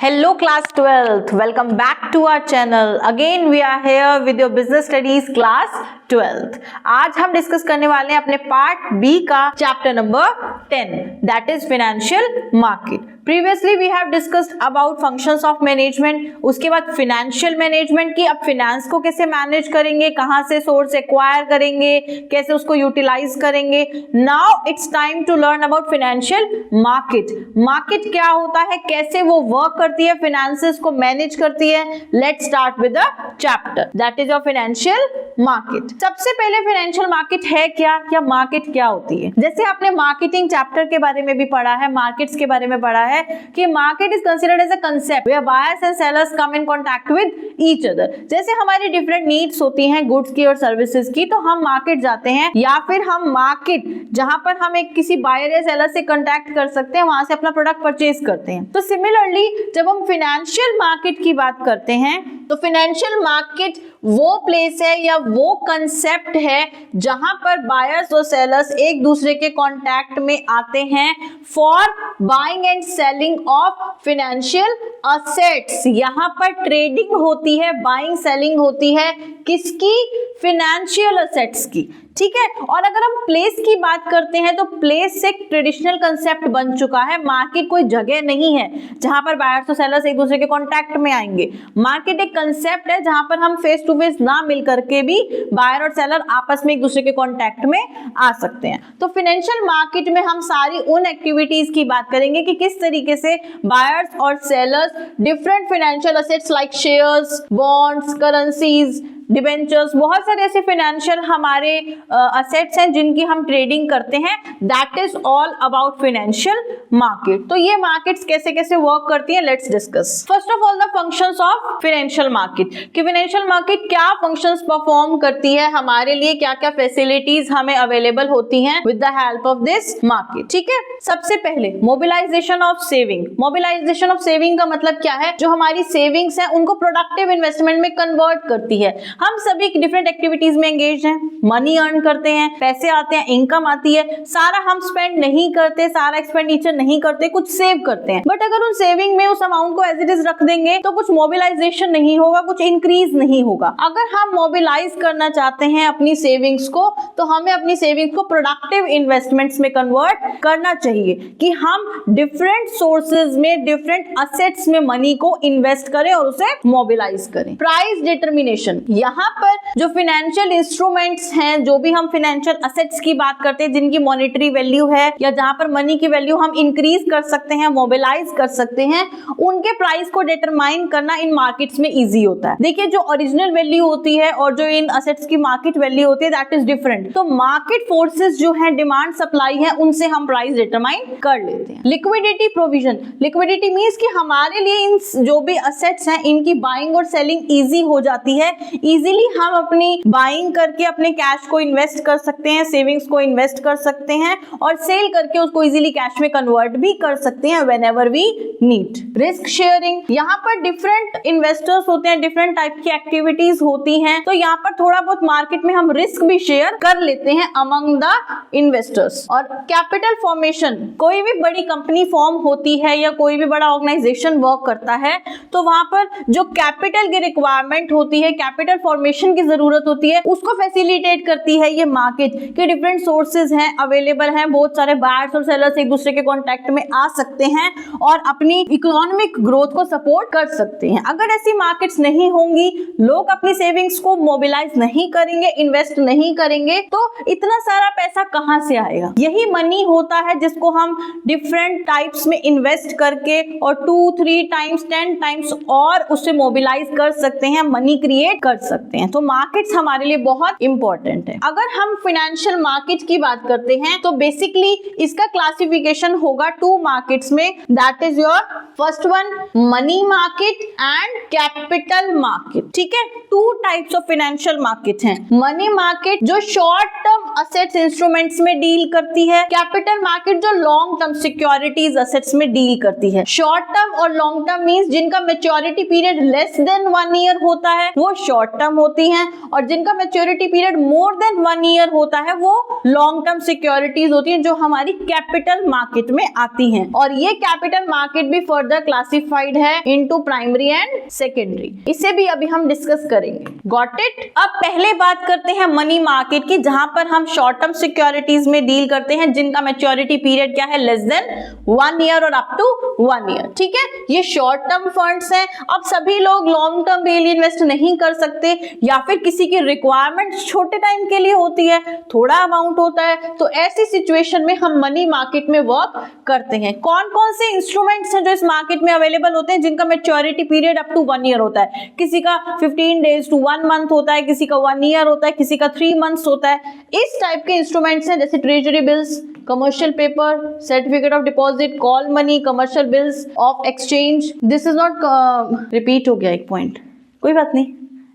Hello class 12th, welcome back to our channel. Again we are here with your business studies class 12th. आज हम discuss करने वाले हैं अपने part B का chapter number 10 that is financial market. Previously we have discussed about functions of management, उसके बाद financial management की अब फाइनेंस को कैसे मैनेज करेंगे, कहां से सोर्स एक्वायर करेंगे, कैसे उसको यूटिलाइज करेंगे. Now it's time to learn about financial market. Market क्या होता है, कैसे वो वर्क करती है, फाइनेंसेस को मैनेज करती है. Let's start with the chapter that is your financial market. सबसे पहले फाइनेंशियल मार्केट है क्या, या मार्केट क्या होती है. जैसे आपने मार्केटिंग चैप्टर के बारे में भी पढ़ा है, मार्केट्स के बारे में पढ़ा है कि market is considered as a concept where buyers and sellers come in contact with each other. जैसे हमारी डिफरेंट नीड्स होती हैं गुड्स की और सर्विसेज की, तो हम मार्केट जाते हैं, या फिर हम मार्केट जहां पर हम एक किसी बायर या सेलर से कांटेक्ट कर सकते हैं, वहां से अपना प्रोडक्ट परचेज करते हैं. तो सिमिलरली जब हम फाइनेंशियल मार्केट की बात करते हैं, तो फाइनेंशियल मार्केट वो प्लेस है या वो कंसेप्ट है जहां पर बायर्स और सेलर्स एक दूसरे के कांटेक्ट में आते हैं for buying and selling of financial assets. यहां पर ट्रेडिंग होती है, बाइंग सेलिंग होती है किसकी, फाइनेंशियल असेट्स की. ठीक है. और अगर हम प्लेस की बात करते हैं तो प्लेस एक ट्रेडिशनल कंसेप्ट बन चुका है. मार्केट कोई जगह नहीं है जहां पर बायर्स और सेलर्स एक दूसरे के कांटेक्ट में आएंगे. मार्केट एक कंसेप्ट है जहां पर हम फेस टू फेस ना मिल करके भी बायर और सेलर आपस में एक दूसरे के कांटेक्ट में आ सकते हैं. तो फाइनेंशियल मार्केट में हम सारी उन एक्टिविटीज की बात करेंगे कि किस तरीके से बायर्स और sellers different financial assets like shares, bonds, currencies, debentures, बहुत सारे ऐसे फाइनेंशियल हमारे असेट्स हैं जिनकी हम ट्रेडिंग करते हैं. That is all about financial market. तो ये मार्केट्स कैसे कैसे वर्क करती हैं, let's discuss. First of all the functions of financial market. कि फाइनेंशियल मार्केट क्या फंक्शंस परफॉर्म करती है, हमारे लिए क्या क्या फैसिलिटीज हमें अवेलेबल होती हैं with the help of this market. ठीक है. सबसे पहले mobilisation of saving. Mobilisation of saving का मतलब क्या है, जो हमारी सेविंग्स है उनको प्रोडक्टिव इन्वेस्टमेंट में कन्वर्ट करती है. हम सभी डिफरेंट एक्टिविटीज में एंगेज हैं, मनी अर्न करते हैं, पैसे आते हैं, इनकम आती है. सारा हम स्पेंड नहीं करते, सारा एक्सपेंडिचर नहीं करते, कुछ सेव करते हैं. बट अगर उन सेविंग में उस अमाउंट को एज इट इज रख देंगे तो कुछ मोबिलाइजेशन नहीं होगा, कुछ इंक्रीज नहीं होगा. अगर हम मोबिलाइज करना चाहते हैं अपनी सेविंग्स को, तो हमें अपनी सेविंग्स को प्रोडक्टिव इन्वेस्टमेंट्स में कन्वर्ट करना चाहिए कि हम डिफरेंट सोर्सेज में, डिफरेंट असेट्स में मनी को इन्वेस्ट करें और उसे मोबिलाइज करें. Price determination. यहाँ पर जो फाइनेंशियल इंस्ट्रूमेंट्स हैं, जो भी हम फाइनेंशियल असेट्स की बात करते हैं जिनकी मॉनेटरी वैल्यू है या जहां पर मनी की वैल्यू हम इंक्रीज कर सकते हैं, मोबिलाइज कर सकते हैं, उनके प्राइस को डिटरमाइन करना इन मार्केट्स में इजी होता है. देखिए जो ओरिजिनल वैल्यू होती है और जो इन असेट्स की मार्केट वैल्यू होती है दैट इज डिफरेंट. तो मार्केट फोर्सेस जो है, डिमांड सप्लाई है, उनसे हम प्राइस डिटरमाइन कर लेते हैं. Liquidity provision. लिक्विडिटी मींस कि हमारे लिए इन जो भी असेट्स हैं इनकी बाइंग और सेलिंग इजी हो जाती है. इजीली हम अपनी बाइंग करके अपने कैश को इन्वेस्ट कर सकते हैं, सेविंग्स को इन्वेस्ट कर सकते हैं और सेल करके उसको इजीली कैश में कन्वर्ट भी कर सकते हैं whenever we need. Risk sharing. यहाँ पर डिफरेंट इन्वेस्टर्स होते हैं, डिफरेंट टाइप की एक्टिविटीज होती हैं, तो यहाँ पर थोड़ा बहुत मार्केट में हम रिस्क भी शेयर कर लेते हैं अमंग द इन्वेस्टर्स. और कैपिटल फॉर्मेशन. कोई भी बड़ी कंपनी फॉर्म होती है या कोई भी बड़ा ऑर्गेनाइजेशन वर्क करता है, तो वहां पर जो कैपिटल की रिक्वायरमेंट होती है, कैपिटल फॉर्मेशन की जरूरत होती है, उसको फैसिलिटेट करती है ये मार्केट के डिफरेंट सोर्सेज हैं, अवेलेबल हैं. बहुत सारे बायर्स और सेलर्स एक दूसरे के कांटेक्ट में आ सकते हैं और अपनी इकोनॉमिक ग्रोथ को सपोर्ट कर सकते हैं. अगर ऐसी मार्केट्स नहीं होंगी, लोग अपनी सेविंग्स को मोबिलाइज नहीं करेंगे, इन्वेस्ट नहीं करेंगे, तो इतना सारा पैसा कहां से आएगा. यही मनी होता है जिसको हम डिफरेंट टाइप्स में इन्वेस्ट करके और 2, 3 टाइम्स, 10 टाइम्स और उससे मोबिलाइज कर सकते हैं, मनी क्रिएट कर सकते हैं. तो मार्केट्स हमारे लिए बहुत इंपॉर्टेंट है. अगर हम फाइनेंशियल मार्केट की बात करते हैं तो बेसिकली इसका क्लासिफिकेशन होगा 2 मार्केट्स में. That is your first one money market and capital market. ठीक है. 2 टाइप्स ऑफ फाइनेंशियल मार्केट हैं. मनी मार्केट जो शॉर्ट टर्म असेट्स इंस्ट्रूमेंट्स में डील करती है, कैपिटल मार्केट जो लॉन्ग टर्म सिक्योरिटीज असेट्स में डील करती है. शॉर्ट टर्म और लॉन्ग टर्म मींस जिनका maturity period less than 1 year होता है वो शॉर्ट टर्म होती हैं, और जिनका maturity period more than 1 year होता है वो लॉन्ग टर्म सिक्योरिटीज होती हैं, जो हमारी कैपिटल मार्केट में आती हैं। और ये कैपिटल मार्केट भी फर्दर क्लासिफाइड है इनटू प्राइमरी एंड सेकेंडरी, इसे भी अभी हम डिस्कस करेंगे। Got it? अब पहले बात करते हैं मनी मार्केट की, जहां पर हम शॉर्ट टर्म सिक्योरिटीज में डील करते हैं जिनका मैच्योरिटी पीरियड क्या है, लेस देन 1 ईयर और अप टू 1 ईयर। ठीक है, ये शॉर्ट टर्म फंड्स हैं। अब सभी लोग लॉन्ग टर्म डेली इन्वेस्ट नहीं कर सकते, या फिर किसी की रिक्वायरमेंट छोटे टाइम के लिए होती है, थोड़ा अमाउंट होता है, तो ऐसी सिचुएशन में हम मनी मार्केट में वर्क करते हैं। कौन कौन से इंस्ट्रूमेंट्स हैं जो इस मार्केट में अवेलेबल होते हैं जिनका maturity period up to 1 year होता है? किसी का 15 डेज टू 1 मंथ होता है, किसी का 1 ईयर होता है, किसी का 3 मंथ्स होता है। इस टाइप के इंस्ट्रूमेंट्स हैं जैसे treasury bills, commercial paper, certificate of deposit, call money, commercial bills of exchange. This is not repeat हो गया एक पॉइंट, कोई बात नहीं,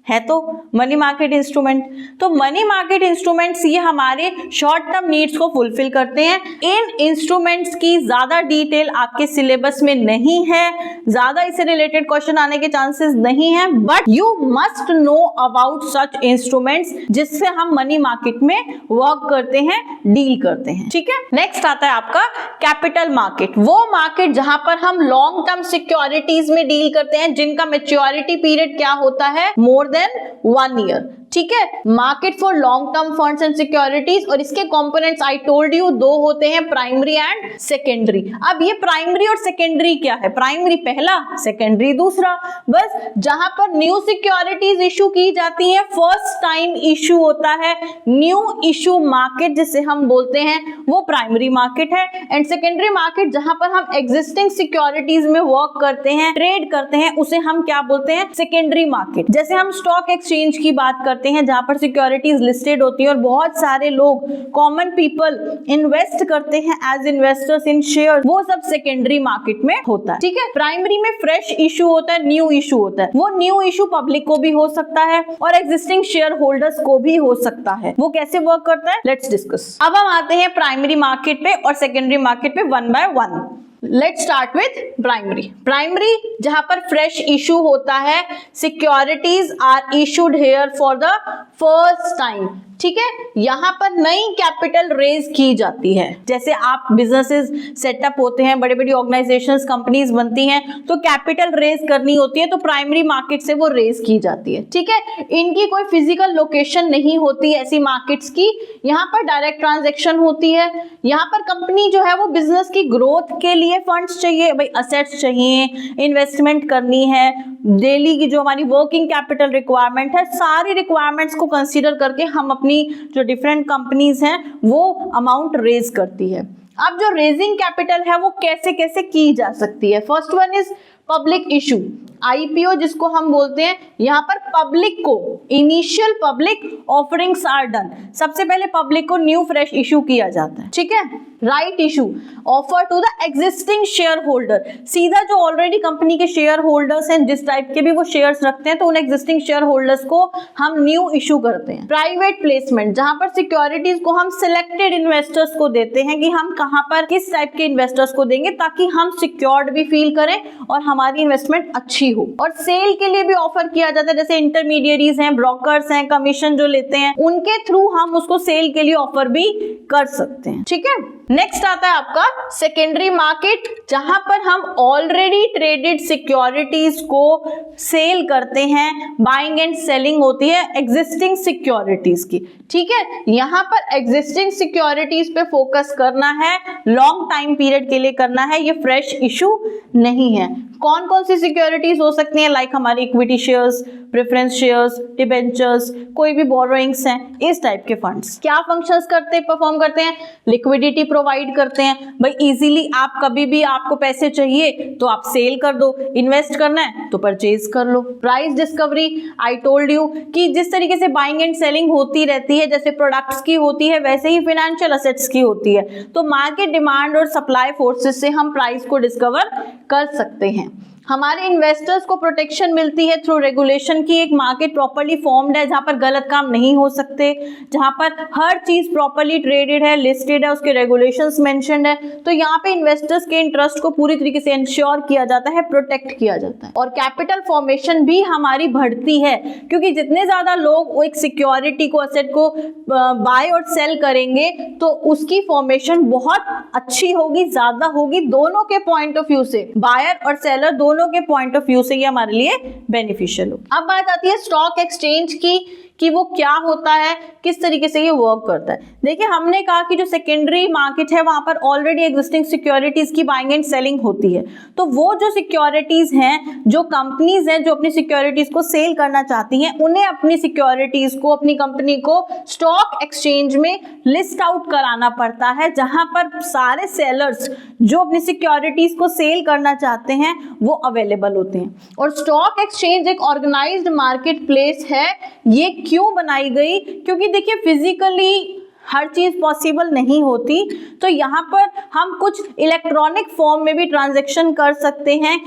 है तो मनी मार्केट इंस्ट्रूमेंट। तो मनी मार्केट इंस्ट्रूमेंट्स ये हमारे शॉर्ट टर्म नीड्स को फुलफिल करते हैं। इन इंस्ट्रूमेंट्स की ज्यादा डिटेल आपके सिलेबस में नहीं है, ज्यादा इससे रिलेटेड क्वेश्चन आने के चांसेस नहीं है, but you must know about such instruments जिससे हम मनी मार्केट में वर्क करते हैं, डील करते हैं। ठीक है, नेक्स्ट आता है आपका कैपिटल मार्केट, वो मार्केट जहां पर हम लॉन्ग टर्म सिक्योरिटीज में डील करते हैं जिनका मैच्योरिटी पीरियड क्या होता है, मोर देन 1 ईयर। ठीक है, market for long term funds and securities, और इसके कंपोनेंट्स आई टोल्ड यू 2 होते हैं, प्राइमरी एंड सेकेंडरी। अब ये प्राइमरी और सेकेंडरी क्या है? प्राइमरी पहला, सेकेंडरी दूसरा। बस जहां पर न्यू सिक्योरिटीज इशू की जाती है, फर्स्ट टाइम इशू होता है, न्यू इशू मार्केट जिसे हम बोलते हैं, वो प्राइमरी मार्केट है। एंड सेकेंडरी मार्केट जहां पर हम एग्जिस्टिंग सिक्योरिटीज में वर्क करते हैं, ट्रेड करते हैं, उसे हम क्या बोलते हैं, सेकेंडरी मार्केट। जैसे हम स्टॉक एक्सचेंज की बात करते हैं जहां पर सिक्योरिटीज लिस्टेड होती है और बहुत सारे लोग, कॉमन पीपल इन्वेस्ट करते हैं एज इन्वेस्टर्स इन शेयर, वो सब सेकेंडरी मार्केट में होता है। ठीक है, प्राइमरी में फ्रेश इशू होता है, न्यू इशू होता है। वो न्यू इशू पब्लिक को भी हो सकता है और एग्जिस्टिंग शेयर होल्डर्स को भी हो सकता है। वो कैसे वर्क करता है, लेट्स डिस्कस। अब हम आते हैं प्राइमरी मार्केट पे और सेकेंडरी मार्केट पे 1 by 1। Let's start with primary. Primary जहां पर फ्रेश इशू होता है, securities are issued here for the first time. ठीक है, यहां पर नई कैपिटल रेज की जाती है। जैसे आप बिजनेसेस सेटअप होते हैं, बड़ी बड़ी ऑर्गेनाइजेशंस, कंपनीज बनती हैं, तो कैपिटल रेज करनी होती है, तो प्राइमरी मार्केट से वो रेज की जाती है। ठीक है, इनकी कोई फिजिकल लोकेशन नहीं होती ऐसी मार्केट्स की, यहाँ पर डायरेक्ट ट्रांजेक्शन होती है। यहाँ पर कंपनी जो है वो बिजनेस की ग्रोथ के लिए फंड्स चाहिए, भाई असेट्स चाहिए, इन्वेस्टमेंट करनी है, डेली की जो हमारी वर्किंग कैपिटल रिक्वायरमेंट है, सारी रिक्वायरमेंट्स को कंसीडर करके हम अपनी जो डिफरेंट कंपनीज हैं वो अमाउंट रेज करती है। अब जो रेजिंग कैपिटल है वो कैसे कैसे की जा सकती है? First one is public issue, IPO जिसको हम बोलते हैं। यहाँ पर पब्लिक को initial public offerings are done, सबसे पहले पब्लिक को न्यू फ्रेश इशू किया जाता है। ठीक है, right issue offer to the existing share holder, सीधा जो ऑलरेडी कंपनी के शेयर होल्डर्स हैं, जिस टाइप के भी वो शेयर्स रखते हैं, तो उन एग्जिस्टिंग शेयर होल्डर्स को हम न्यू इशू करते हैं। प्राइवेट प्लेसमेंट, जहां पर सिक्योरिटीज को हम सिलेक्टेड इन्वेस्टर्स को देते हैं कि हम कहां पर किस टाइप के इन्वेस्टर्स को देंगे ताकि हम सिक्योर्ड भी फील करें और हमारी इन्वेस्टमेंट अच्छी हो। और सेल के लिए भी ऑफर किया जाता है, जैसे इंटरमीडिएरीज हैं, ब्रोकर्स हैं, कमीशन जो लेते हैं, उनके थ्रू हम उसको सेल के लिए ऑफर भी कर सकते हैं। ठीक है, नेक्स्ट आता है आपका सेकेंडरी मार्केट, जहां पर हम ऑलरेडी ट्रेडेड सिक्योरिटीज को सेल करते हैं, बाइंग एंड सेलिंग होती है एग्जिस्टिंग सिक्योरिटीज की। ठीक है, यहां पर एग्जिस्टिंग सिक्योरिटीज पे फोकस करना है, लॉन्ग टाइम पीरियड के लिए करना है, ये फ्रेश इशू नहीं है। कौन कौन सी सिक्योरिटीज हो सकती हैं, लाइक हमारी equity shares, preference shares, debentures, कोई भी बोरोइंग्स हैं, इस टाइप के फंड्स क्या फंक्शंस करते परफॉर्म करते हैं, लिक्विडिटी प्रोवाइड करते हैं। भाई इजीली आप कभी भी आपको पैसे चाहिए तो आप सेल कर दो, इन्वेस्ट करना है तो परचेज कर लो। Price discovery, I told you कि जिस तरीके से बाइंग एंड सेलिंग होती रहती है, जैसे प्रोडक्ट्स की होती है वैसे ही फाइनेंशियल असेट्स की होती है, तो मार्केट डिमांड और सप्लाई फोर्सेस से हम प्राइस को डिस्कवर कर सकते हैं। हमारे इन्वेस्टर्स को प्रोटेक्शन मिलती है थ्रू रेगुलेशन की, एक मार्केट प्रॉपर्ली फॉर्म्ड है जहां पर गलत काम नहीं हो सकते, जहां पर हर चीज प्रॉपर्ली ट्रेडेड है, लिस्टेड है, उसके रेगुलेशंस मेंशन्ड है। तो यहाँ पे इन्वेस्टर्स के इंटरेस्ट को पूरी तरीके से इंश्योर किया जाता है, प्रोटेक्ट किया जाता है। और कैपिटल फॉर्मेशन भी हमारी बढ़ती है, क्योंकि जितने ज्यादा लोग एक सिक्योरिटी को, असेट को बाय और सेल करेंगे तो उसकी फॉर्मेशन बहुत अच्छी होगी, ज्यादा होगी, दोनों के पॉइंट ऑफ व्यू से, बायर और सेलर दोनों के पॉइंट ऑफ व्यू से ये हमारे लिए बेनिफिशियल होगी। अब बात आती है स्टॉक एक्सचेंज की कि वो क्या होता है, किस तरीके से ये वर्क करता है। देखिए, हमने कहा कि जो सेकेंडरी मार्केट है वहां पर ऑलरेडी एग्जिस्टिंग सिक्योरिटीज की बाइंग एंड सेलिंग होती है। तो वो जो सिक्योरिटीज हैं, जो कंपनीज हैं जो अपनी सिक्योरिटीज को सेल करना चाहती हैं, उन्हें अपनी सिक्योरिटीज को, अपनी कंपनी को स्टॉक एक्सचेंज में लिस्ट आउट कराना पड़ता है, जहां पर सारे सेलर्स जो अपनी सिक्योरिटीज को सेल करना चाहते हैं वो अवेलेबल होते हैं। और स्टॉक एक्सचेंज एक ऑर्गेनाइज्ड मार्केट प्लेस है। ये क्यों बनाई गई? क्योंकि देखिए, फिजिकली हर चीज पॉसिबल नहीं होती, तो यहाँ पर हम कुछ इलेक्ट्रॉनिक फॉर्म में भी ट्रांजैक्शन कर सकते हैं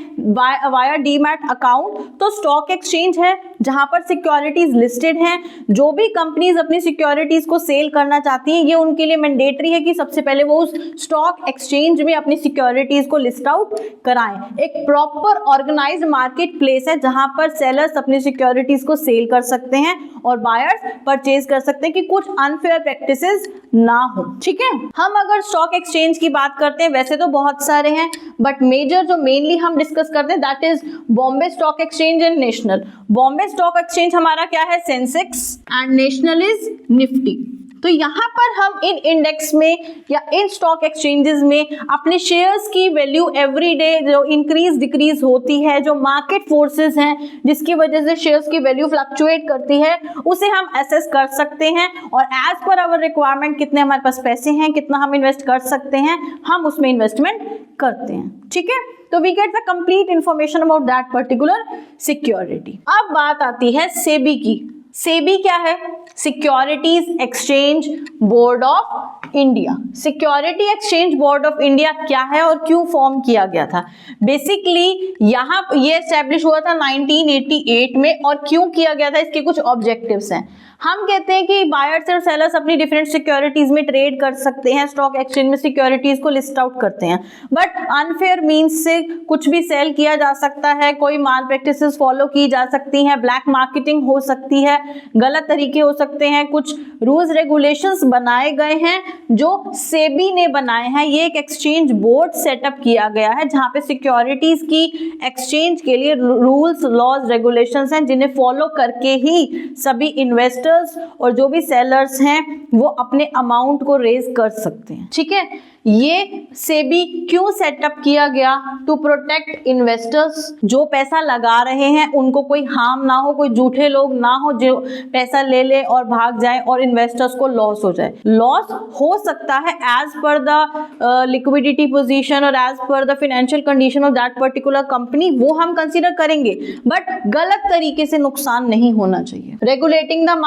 वाया डीमैट अकाउंट। तो स्टॉक एक्सचेंज है जहां पर सिक्योरिटीज लिस्टेड हैं। जो भी कंपनीज अपनी सिक्योरिटीज को सेल करना चाहती हैं, ये उनके लिए मैंडेटरी है कि सबसे पहले वो उस स्टॉक एक्सचेंज में अपनी सिक्योरिटीज को लिस्ट आउट कराएं। एक प्रॉपर ऑर्गेनाइज्ड मार्केट प्लेस है जहां पर सेलर्स अपनी सिक्योरिटीज को सेल कर सकते हैं और बायर्स परचेज कर सकते हैं कि कुछ अनफेयर प्रैक्टिसेस ना हो। ठीक है, हम अगर स्टॉक एक्सचेंज की बात करते हैं, वैसे तो बहुत सारे हैं, बट मेजर जो मेनली हम डिस्कस करते हैं that is Bombay stock exchange and national. Bombay stock exchange हमारा क्या है? Sensex, and national is Nifty. तो यहाँ पर हम इन इंडेक्स में या इन स्टॉक एक्सचेंजेस में अपने शेयर्स की वैल्यू एवरी डे जो इंक्रीज डिक्रीज होती है, जो मार्केट फोर्सेस हैं जिसकी वजह से शेयर्स की वैल्यू फ्लक्चुएट करती है, उसे हम एसेस कर सकते हैं और एज पर आवर रिक्वायरमेंट कितने हमारे पास पैसे हैं, कितना हम इन्वेस्ट कर सकते हैं, हम उसमें इन्वेस्टमेंट करते हैं। ठीक है, तो we get the complete information about that particular security. अब बात आती है सेबी की। सेबी क्या है? Securities exchange board of India. Security exchange board of India क्या है और क्यों फॉर्म किया गया था? बेसिकली यहाँ ये एस्टेब्लिश हुआ था 1988 में। और क्यों किया गया था, इसके कुछ ऑब्जेक्टिव्स हैं। हम कहते हैं कि बायर्स और सेलर्स अपनी डिफरेंट सिक्योरिटीज में ट्रेड कर सकते हैं, स्टॉक एक्सचेंज में सिक्योरिटीज को लिस्ट आउट करते हैं, बट अनफेयर मींस से कुछ भी सेल किया जा सकता है, कोई माल प्रैक्टिसेस फॉलो की जा सकती हैं, ब्लैक मार्केटिंग हो सकती है, गलत तरीके हो सकते हैं, कुछ रूल्स रेगुलेशंस बनाए गए हैं जो सेबी ने बनाए हैं। ये एक एक्सचेंज बोर्ड सेटअप किया गया है जहां पे सिक्योरिटीज की एक्सचेंज के लिए रूल्स, लॉज, रेगुलेशंस हैं जिन्हें फॉलो करके ही सभी इन्वेस्टर्स और जो भी सेलर्स हैं वो अपने अमाउंट को रेज कर सकते हैं। ठीक है, ये सेबी क्यों सेटअप किया गया? To protect investors. जो पैसा लगा रहे हैं उनको कोई हार्म ना हो, कोई झूठे लोग ना हो जो पैसा ले ले और भाग जाए और इन्वेस्टर्स को लॉस हो जाए। लॉस हो सकता है as per the liquidity position और as per the financial condition of that particular company, वो हम कंसीडर करेंगे, बट गलत तरीके से नुकसान नहीं होना चाहिए। रेगुलेटिंग द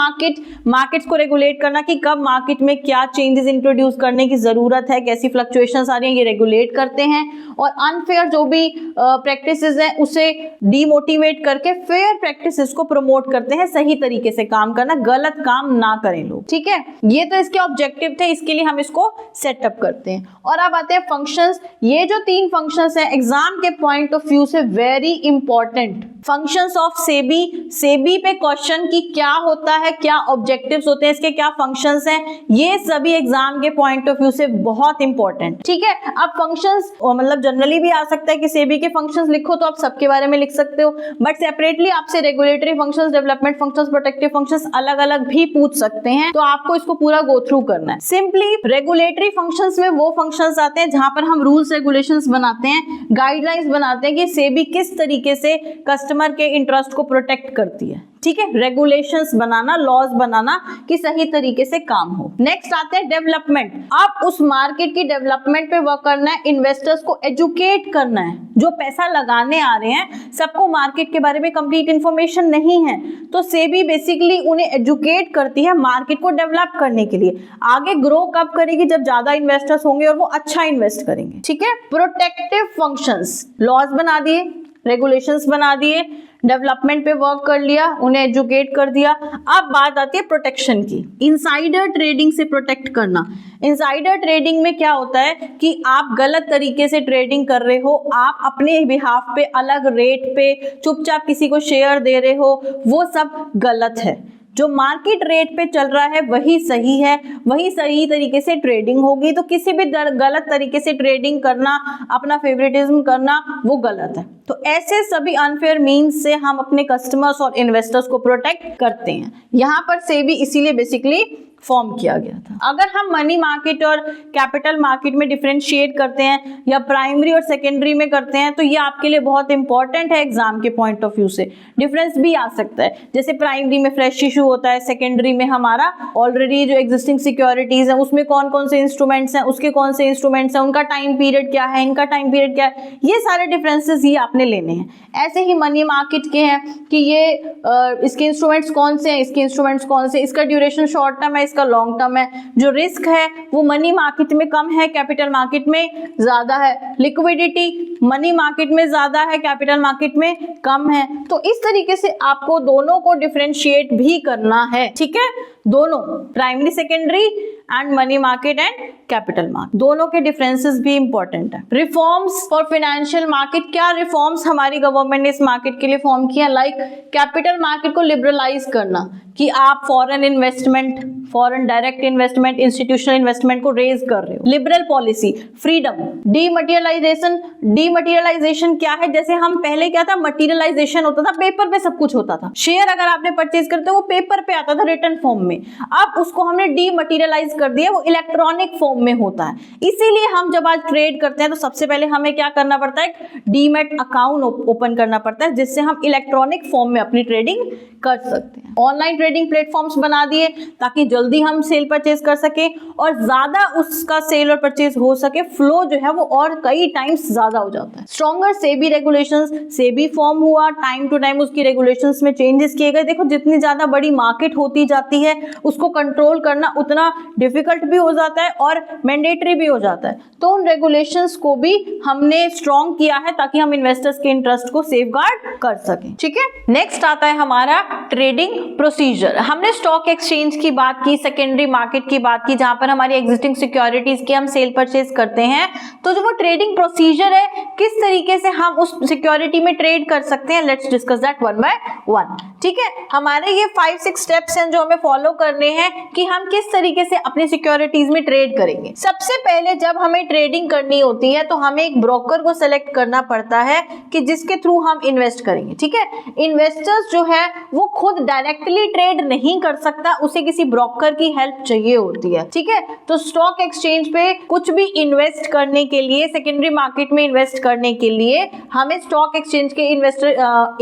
मार्केट्स को रेगुलेट करना कि कब मार्केट में क्या चेंजेस इंट्रोड्यूस करने की जरूरत है, कैसी फ्लक्चुएशंस आ रही हैं, ये रेगुलेट करते हैं। और अनफेयर जो भी प्रैक्टिसेस हैं उसे डीमोटिवेट करके फेयर प्रैक्टिसेस को प्रमोट करते हैं, सही तरीके से काम करना, गलत काम ना करें लोग। ठीक है, ये तो इसके ऑब्जेक्टिव थे, इसके लिए हम इसको सेटअप करते हैं। और अब आते हैं फंक्शंस। ये जो 3 फंक्शंस हैं एग्जाम के पॉइंट ऑफ व्यू से very important functions of SEBI. SEBI पे क्वेश्चन की क्या होता है, क्या ऑब्जेक्टिव्स होते हैं, इसके क्या फंक्शंस हैं, ये सभी एग्जाम के पॉइंट ऑफ व्यू से बहुत इंपॉर्टेंट। ठीक है, अब फंक्शंस मतलब जनरली भी आ सकता है कि सेबी के फंक्शंस लिखो तो आप सबके बारे में लिख सकते हो, बट सेपरेटली आपसे regulatory functions, development functions, protective functions अलग अलग भी पूछ सकते हैं, तो आपको इसको पूरा गो थ्रू करना है। सिंपली रेगुलेटरी फंक्शंस में वो फंक्शंस आते हैं जहां पर हम रूल्स रेगुलेशंस बनाते हैं, गाइडलाइंस बनाते हैं कि सेबी किस तरीके से कस्टमर के इंटरेस्ट को प्रोटेक्ट करती है। ठीक है, रेगुलेशंस बनाना, लॉज बनाना कि सही तरीके से काम हो। नेक्स्ट आते हैं डेवलपमेंट। अब उस मार्केट की डेवलपमेंट पे वर्क करना है, इन्वेस्टर्स को एजुकेट करना है। जो पैसा लगाने आ रहे हैं सबको मार्केट के बारे में कंप्लीट इंफॉर्मेशन नहीं है, तो सेबी बेसिकली उन्हें एजुकेट करती है मार्केट को डेवलप करने के लिए। आगे ग्रो कब करेगी? जब ज्यादा इन्वेस्टर्स होंगे और वो अच्छा इन्वेस्ट करेंगे। ठीक है, प्रोटेक्टिव फंक्शंस, लॉज बना दिए, रेगुलेशंस बना दिए, डेवलपमेंट पे वर्क कर लिया, उन्हें एजुकेट कर दिया। अब बात आती है प्रोटेक्शन की, इनसाइडर ट्रेडिंग से प्रोटेक्ट करना। इनसाइडर ट्रेडिंग में क्या होता है कि आप गलत तरीके से ट्रेडिंग कर रहे हो, आप अपने बिहाफ पे अलग रेट पे चुपचाप किसी को शेयर दे रहे हो, वो सब गलत है। जो मार्केट रेट पे चल रहा है वही सही है, वही सही तरीके से ट्रेडिंग होगी। तो किसी भी गलत तरीके से ट्रेडिंग करना, अपना फेवरेटिज्म करना, वो गलत है। तो ऐसे सभी अनफेयर मीन्स से हम अपने कस्टमर्स और इन्वेस्टर्स को प्रोटेक्ट करते हैं। यहाँ पर सेबी इसीलिए बेसिकली फॉर्म किया गया था। अगर हम मनी मार्केट और कैपिटल मार्केट में डिफरेंशिएट करते हैं या प्राइमरी और सेकेंडरी में करते हैं, तो ये आपके लिए बहुत इंपॉर्टेंट है एग्जाम के पॉइंट ऑफ व्यू से। डिफरेंस भी आ सकता है, जैसे प्राइमरी में फ्रेश इशू होता है, सेकेंडरी में हमारा ऑलरेडी जो एग्जिस्टिंग सिक्योरिटीज है उसमें कौन कौन से इंस्ट्रूमेंट्स हैं, उसके कौन से इंस्ट्रूमेंट्स हैं, उनका टाइम पीरियड क्या है, इनका टाइम पीरियड क्या है, ये सारे डिफरेंसेस ही आपने लेने हैं। ऐसे ही मनी मार्केट के हैं कि ये इसके इंस्ट्रूमेंट्स कौन से हैं, इसके इंस्ट्रूमेंट्स कौन से, इसका ड्यूरेशन शॉर्ट टर्म है, इसका लॉन्ग टर्म है, जो रिस्क है वो मनी मार्केट में कम है, कैपिटल मार्केट में ज्यादा है, लिक्विडिटी मनी मार्केट में ज्यादा है, कैपिटल मार्केट में कम है। तो इस तरीके से आपको दोनों को डिफरेंशिएट भी करना है, ठीक है। दोनों primary secondary and money market and capital market, दोनों के डिफरेंसेस भी इंपॉर्टेंट है। रिफॉर्म्स फॉर फाइनेंशियल मार्केट, क्या रिफॉर्म्स हमारी गवर्नमेंट ने इस मार्केट के लिए फॉर्म किया? लाइक कैपिटल मार्केट को लिबरलाइज करना, कि आप foreign investment, foreign direct investment, institutional investment को रेज कर रहे हो। Liberal policy, freedom, dematerialisation. Dematerialisation क्या है? जैसे हम पहले क्या था, मटेरियलाइजेशन होता था, पेपर पे सब कुछ होता था। शेयर अगर आपने परचेज करते वो पेपर पे आता था रिटर्न फॉर्म में, अब उसको हमने डीमटेरियलाइज कर दिया, वो इलेक्ट्रॉनिक फॉर्म में होता है। इसीलिए हम जब आज ट्रेड करते हैं तो सबसे पहले हमें क्या करना पड़ता है, डीमैट अकाउंट ओपन करना पड़ता है, जिससे हम इलेक्ट्रॉनिक फॉर्म में अपनी ट्रेडिंग कर सकते हैं। ऑनलाइन ट्रेडिंग प्लेटफॉर्म्स बना दिए ताकि जल्दी हम सेल परचेज कर सके और ज्यादा उसका सेल और परचेज हो सके, फ्लो जो है वो और कई टाइम्स ज्यादा हो जाता है। Stronger SEBI regulations, SEBI form हुआ, टाइम टू टाइम उसकी रेगुलेशंस में चेंजेस किए गए। देखो जितनी ज्यादा बड़ी मार्केट होती जाती है उसको कंट्रोल करना उतना डिफिकल्ट भी हो जाता है और मैंडेटरी भी हो जाता है। तो उन रेगुलेशंस को भी हमने स्ट्रॉन्ग किया है ताकि हम इन्वेस्टर्स के इंटरेस्ट को सेफगार्ड कर सकें, ठीक है। नेक्स्ट आता है हमारा ट्रेडिंग प्रोसीजर। हमने स्टॉक एक्सचेंज की बात की, सेकेंडरी मार्केट की बात की, जहां पर हमारी एग्जिस्टिंग सिक्योरिटीज की हम सेल परचेज करते हैं। तो जो वो ट्रेडिंग प्रोसीजर है, किस तरीके से हम उस सिक्योरिटी में ट्रेड कर सकते हैं, let's discuss that one by one, ठीक है। हमारे ये 5-6 स्टेप्स हैं जो हमें फॉलो करने हैं कि हम किस तरीके से अपनी सिक्योरिटीज में ट्रेड करेंगे। सबसे पहले जब हमें ट्रेडिंग करनी होती है तो हमें एक ब्रोकर को सेलेक्ट करना पड़ता है कि जिसके थ्रू हम इन्वेस्ट करेंगे, ठीक है। इन्वेस्टर्स जो है वो खुद डायरेक्टली ट्रेड नहीं कर सकता, उसे किसी ब्रोकर की हेल्प चाहिए होती है, ठीक है। तो स्टॉक एक्सचेंज पे कुछ भी इन्वेस्ट करने के लिए, सेकेंडरी मार्केट में इन्वेस्ट करने के लिए हमें स्टॉक एक्सचेंज के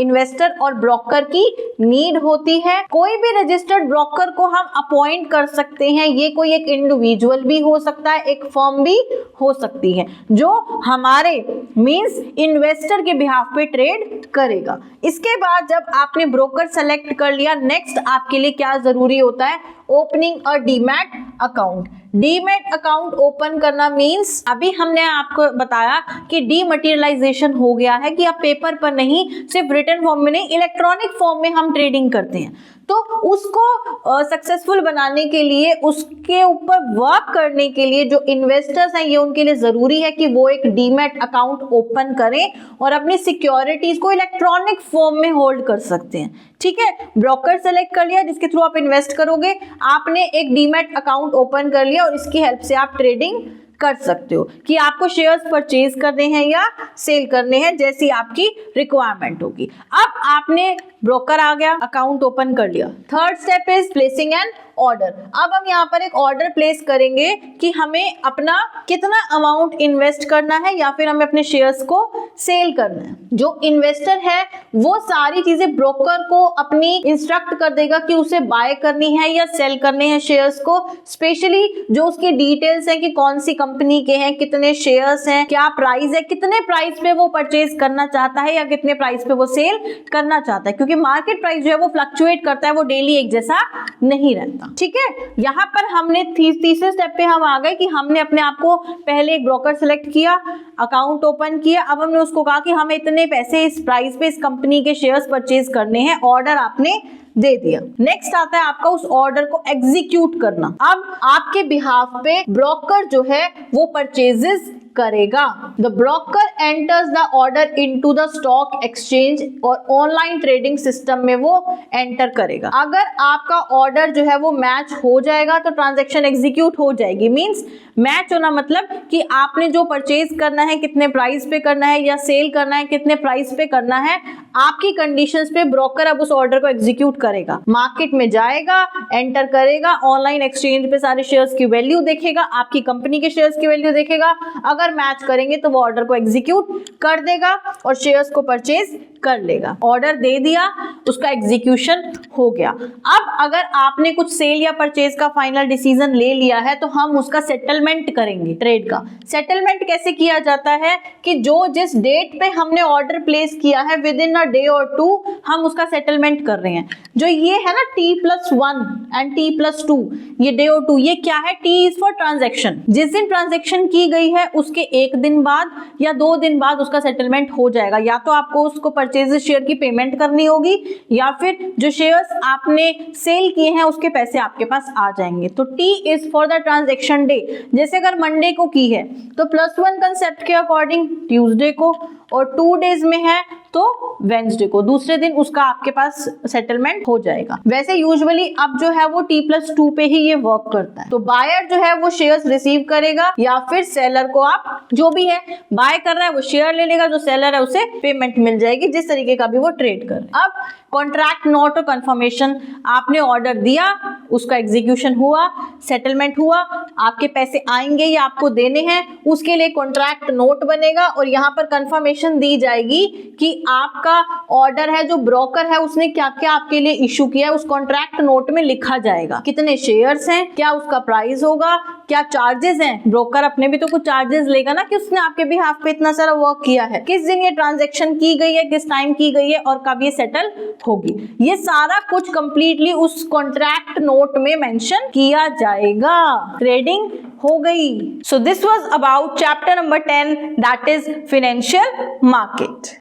इन्वेस्टर और ब्रोकर की नीड होती है। कोई भी रजिस्टर्ड ब्रोकर को हम अपॉइंट कर सकते हैं, ये कोई एक इंडिविजुअल भी हो सकता है, एक फर्म भी हो सकती है जो हमारे मींस इन्वेस्टर के बिहाफ पे ट्रेड करेगा। इसके बाद जब आपने ब्रोकर सेलेक्ट कर लिया, नेक्स्ट आपके लिए क्या जरूरी होता है, opening a demat account. Demat account open करना मींस अभी हमने आपको बताया कि डीमटेरियलाइजेशन हो गया है कि अब पेपर पर नहीं, सिर्फ रिटन फॉर्म में नहीं, इलेक्ट्रॉनिक फॉर्म में हम ट्रेडिंग करते हैं। तो उसको सक्सेसफुल बनाने के लिए, उसके ऊपर वर्क करने के लिए जो इन्वेस्टर्स हैं ये उनके लिए जरूरी है कि वो एक डीमैट अकाउंट ओपन करें और अपनी सिक्योरिटीज को इलेक्ट्रॉनिक फॉर्म में होल्ड कर सकते हैं, ठीक है। ब्रोकर सेलेक्ट कर लिया जिसके थ्रू आप इन्वेस्ट करोगे, आपने एक डीमैट अकाउंट ओपन कर लिया और इसकी हेल्प से आप ट्रेडिंग कर सकते हो कि आपको शेयर्स परचेज करने हैं या सेल करने हैं, जैसी आपकी रिक्वायरमेंट होगी। अब आपने ब्रोकर आ गया, अकाउंट ओपन कर लिया। Third step is placing an order. अब हम यहाँ पर एक ऑर्डर प्लेस करेंगे कि हमें अपना कितना अमाउंट इन्वेस्ट करना है या फिर हमें अपने शेयर्स को सेल करना है। जो इन्वेस्टर है वो सारी चीजें ब्रोकर को अपनी इंस्ट्रक्ट कर देगा कि उसे बाय करनी है या सेल करने हैं शेयर्स को, स्पेशली जो उसकी डिटेल्स है कि कौन सी कंपनी के हैं, कितने शेयर्स हैं, क्या प्राइस है, कितने प्राइस पे वो परचेज करना चाहता है या कितने प्राइस पे वो सेल करना चाहता है, क्योंकि मार्केट प्राइस जो है वो फ्लक्चुएट करता है, वो डेली एक जैसा नहीं रहता। करेगा। ठीक है, यहाँ पर हमने तीसरे स्टेप पे हम आ गए कि हमने अपने आप को पहले एक ब्रोकर सिलेक्ट किया, अकाउंट ओपन किया, अब हमने उसको कहा कि हमें इतने पैसे इस प्राइस पे इस कंपनी के शेयर्स परचेज करने हैं, ऑर्डर आपने दे दिया। नेक्स्ट आता है आपका उस ऑर्डर को एग्जीक्यूट करना। अब आपके बिहाफ पे ब्रोकर जो है वो परचेजेस करेगा। The broker enters the order into the stock exchange और ऑनलाइन ट्रेडिंग सिस्टम में वो एंटर करेगा। अगर आपका ऑर्डर जो है वो मैच हो जाएगा तो ट्रांजैक्शन एग्जीक्यूट हो जाएगी। मींस मैच होना मतलब कि आपने जो परचेज करना है कितने प्राइस पे करना है या सेल करना है कितने प्राइस पे करना है, आपकी कंडीशंस पे ब्रोकर अब उस ऑर्डर को एग्जीक्यूट करेगा। मार्केट में जाएगा, एंटर करेगा, ऑनलाइन एक्सचेंज पे सारे शेयर्स की वैल्यू देखेगा, आपकी कंपनी के शेयर्स की वैल्यू देखेगा। अगर मैच करेंगे तो वो ऑर्डर को एग्जीक्यूट कर देगा और शेयर्स को परचेज कर लेगा। ऑर्डर दे दिया, उसका एग्जीक्यूशन हो गया। अब अगर आपने कुछ सेल या परचेज का फाइनल डिसीजन ले लिया है तो हम उसका सेटलमेंट करेंगे। ट्रेड का सेटलमेंट कैसे किया जाता है कि जो जिस डेट पे हमने ऑर्डर प्लेस किया है विद इन अ डे और 2 हम उसका सेटलमेंट कर रहे हैं। जो ये है ना T+1 एंड T+2, ये डे और 2, ये क्या है? T is for transaction. जिस दिन ट्रांजैक्शन की गई है उसके 1 दिन बाद या 2 दिन बाद उसका सेटलमेंट हो जाएगा। या तो आपको उसको परचेज शेयर की पेमेंट करनी होगी या फिर जो शेयर्स आपने सेल किए हैं उसके पैसे आपके पास आ जाएंगे। तो T is for the transaction day. जैसे अगर मंडे को की है तो +1 कंसेप्ट के अकॉर्डिंग ट्यूसडे को, और 2 डेज में है तो वेंसडे को, दूसरे दिन उसका आपके पास सेटलमेंट हो जाएगा। वैसे यूजुअली अब जो है वो T+2 पे ही ये वर्क करता है। तो बायर जो है वो शेयर्स रिसीव करेगा या फिर सेलर को, आप जो भी है बाय कर रहा है वो शेयर ले लेगा, जो सेलर है उसे पेमेंट मिल जाएगी, जिस तरीके का भी वो ट्रेड कर रहा है। अब कॉन्ट्रैक्ट नोट और कंफर्मेशन, आपने ऑर्डर दिया, उसका एग्जीक्यूशन हुआ, सेटलमेंट हुआ, आपके पैसे आएंगे या आपको देने हैं, उसके लिए कॉन्ट्रैक्ट नोट बनेगा और यहाँ पर कंफर्मेशन दी जाएगी कि आपका ऑर्डर है, जो ब्रोकर है उसने क्या क्या आपके लिए इशू किया है। उस कॉन्ट्रैक्ट नोट में लिखा जाएगा कितने शेयर्स हैं, क्या उसका प्राइस होगा, क्या चार्जेस हैं। ब्रोकर अपने भी तो कुछ चार्जेस लेगा ना कि उसने आपके बिहाफ पे इतना सारा वर्क किया है, किस दिन ये ट्रांजैक्शन की गई है, किस टाइम की गई है और कब ये सेटल होगी। ये सारा कुछ कंप्लीटली उस कॉन्ट्रैक्ट नोट में मेंशन किया जाएगा। ट्रेडिंग हो गई। So this was about chapter number 10, that is financial market.